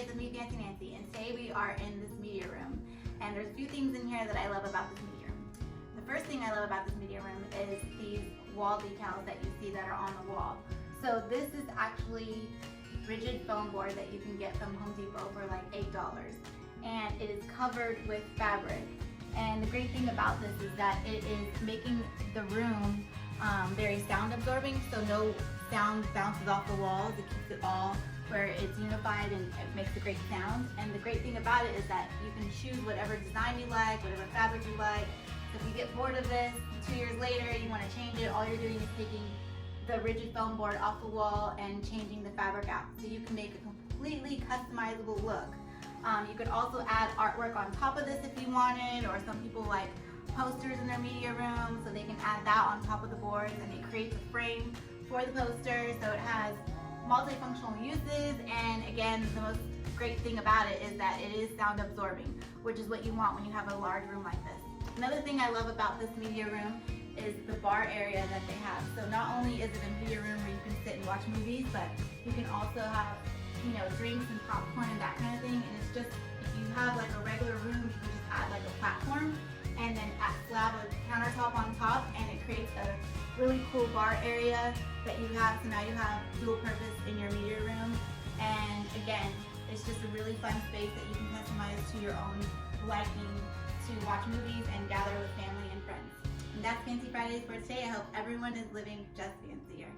Fridays with me, Fancy Nancy, and today we are in this media room. And there's a few things in here that I love about this media room. The first thing I love about this media room is these wall decals that you see that are on the wall. So this is actually rigid foam board that you can get from Home Depot for like $8. And it is covered with fabric. And the great thing about this is that it is making the room very sound absorbing, so no sound bounces off the walls. It keeps it all where it's unified and it makes a great sound. And the great thing about it is that you can choose whatever design you like, whatever fabric you like. So if you get bored of this, 2 years later you want to change it, all you're doing is taking the rigid foam board off the wall and changing the fabric out. So you can make a completely customizable look. You could also add artwork on top of this if you wanted, or some people like posters in their media room, so they can add that on top of the boards and it creates a frame for the poster. So it has multifunctional uses, and again, the most great thing about it is that it is sound absorbing, which is what you want when you have a large room like this. Another thing I love about this media room is the bar area that they have. So not only is it a media room where you can sit and watch movies, but you can also have, you know, drinks and popcorn and that kind of thing. And it's just, if you have like a regular room, you can just add like a platform and then slab a countertop on top, and it creates a really cool bar area that you have. So now you have dual purpose in your media room. And again, it's just a really fun space that you can customize to your own liking to watch movies and gather with family and friends. And that's Fancy Fridays for today. I hope everyone is living just fancier.